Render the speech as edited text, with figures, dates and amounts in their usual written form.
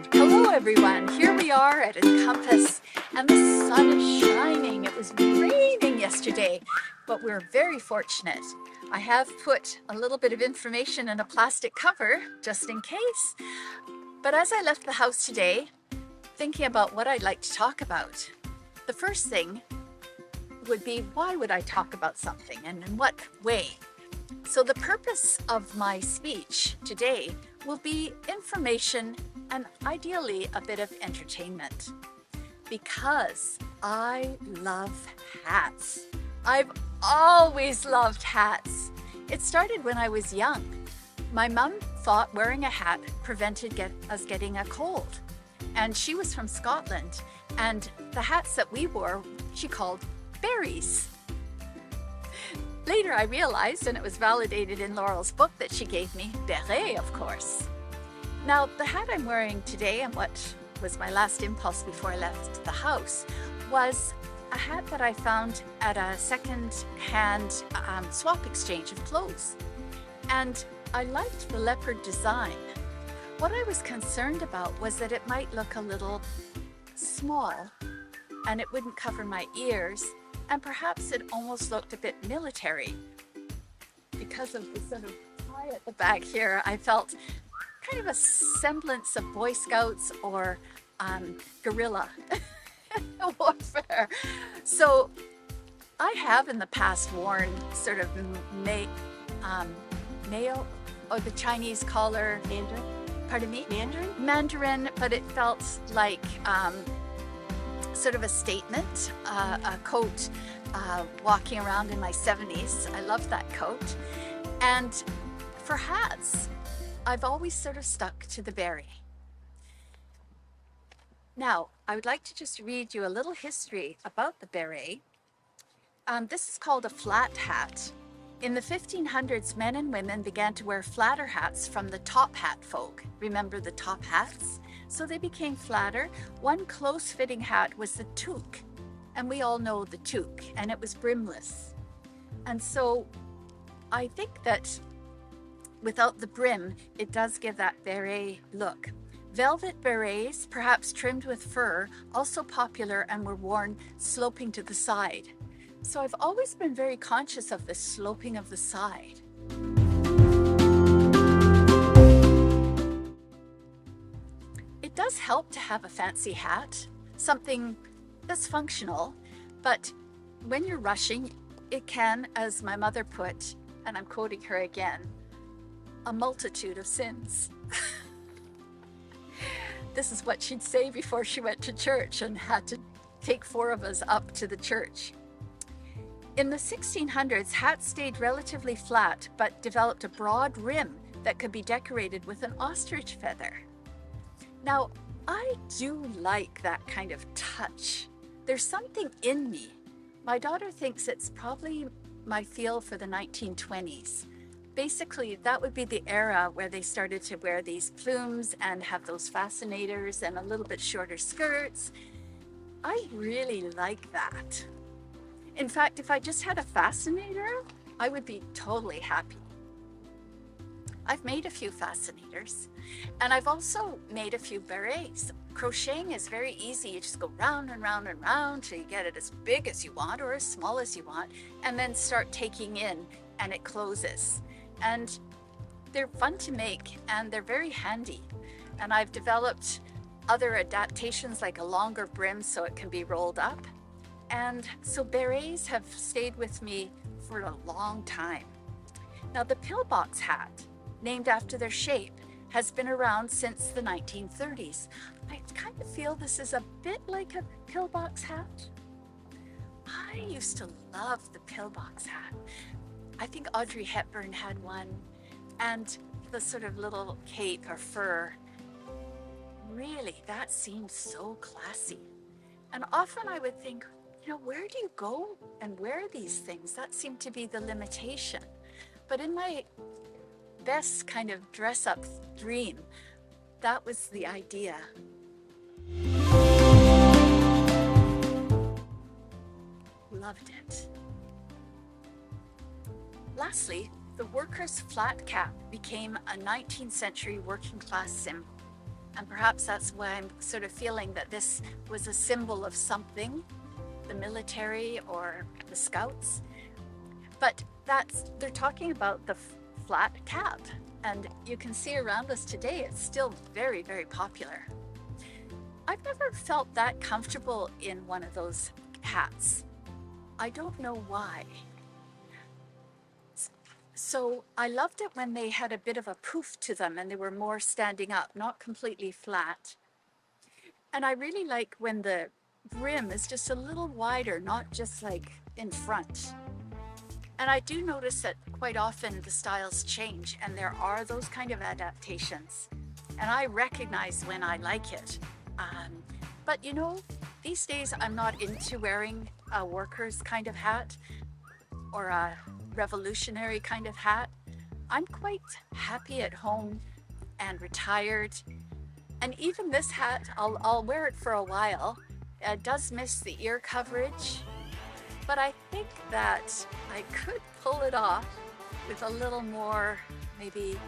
Hello everyone, here we are at Encompass and the sun is shining. It was raining yesterday, but we're very fortunate. I have put a little bit of information in a plastic cover just in case. But as I left the house today, thinking about what I'd like to talk about, the first thing would be, why would I talk about something and in what way? So the purpose of my speech today will be information and ideally a bit of entertainment, because I love hats. I've always loved hats. It started when I was young. My mom thought wearing a hat prevented us getting a cold. And she was from Scotland, and the hats that we wore, she called berries. Later I realized, and it was validated in Laurel's book that she gave me, beret, of course. Now, the hat I'm wearing today, and what was my last impulse before I left the house, was a hat that I found at a second-hand swap exchange of clothes. And I liked the leopard design. What I was concerned about was that it might look a little small and it wouldn't cover my ears, and perhaps it almost looked a bit military. Because of the sort of tie at the back here, I felt kind of a semblance of Boy Scouts or guerrilla warfare. So I have in the past worn sort of male, or the Chinese collar. Mandarin? Pardon me? Mandarin? Mandarin, but it felt like sort of a statement, a coat, walking around in my 70s. I love that coat. And for hats, I've always sort of stuck to the beret. Now, I would like to just read you a little history about the beret. This is called a flat hat. In the 1500s, men and women began to wear flatter hats from the top hat folk. Remember the top hats? So they became flatter. One close-fitting hat was the toque, and we all know the toque, and it was brimless. And so I think that without the brim, it does give that beret look. Velvet berets, perhaps trimmed with fur, also popular and were worn sloping to the side. So I've always been very conscious of the sloping of the side. It does help to have a fancy hat, something that's functional, but when you're rushing, it can, as my mother put, and I'm quoting her again, a multitude of sins. This is what she'd say before she went to church and had to take 4 of us up to the church. In the 1600s, hats stayed relatively flat, but developed a broad rim that could be decorated with an ostrich feather. Now, I do like that kind of touch. There's something in me. My daughter thinks it's probably my feel for the 1920s. Basically, that would be the era where they started to wear these plumes and have those fascinators and a little bit shorter skirts. I really like that. In fact, if I just had a fascinator, I would be totally happy. I've made a few fascinators, and I've also made a few berets. Crocheting is very easy. You just go round and round and round till you get it as big as you want or as small as you want, and then start taking in, and it closes. And they're fun to make, and they're very handy. And I've developed other adaptations like a longer brim so it can be rolled up. And so berets have stayed with me for a long time. Now the pillbox hat, named after their shape, has been around since the 1930s. I kind of feel this is a bit like a pillbox hat. I used to love the pillbox hat. I think Audrey Hepburn had one, and the sort of little cape or fur. Really, that seems so classy. And often I would think, you know, where do you go and wear these things? That seemed to be the limitation. But in my best kind of dress-up dream, that was the idea. Loved it. Lastly, the worker's flat cap became a 19th century working class symbol. And perhaps that's why I'm sort of feeling that this was a symbol of something, the military or the scouts. But they're talking about the flat cap. And you can see around us today, it's still very, very popular. I've never felt that comfortable in one of those hats. I don't know why. So I loved it when they had a bit of a poof to them and they were more standing up, not completely flat. And I really like when the brim is just a little wider, not just like in front. And I do notice that quite often the styles change and there are those kind of adaptations. And I recognize when I like it. But you know, these days I'm not into wearing a worker's kind of hat or a revolutionary kind of hat. I'm quite happy at home and retired. And even this hat, I'll wear it for a while. It does miss the ear coverage, but I think that I could pull it off with a little more maybe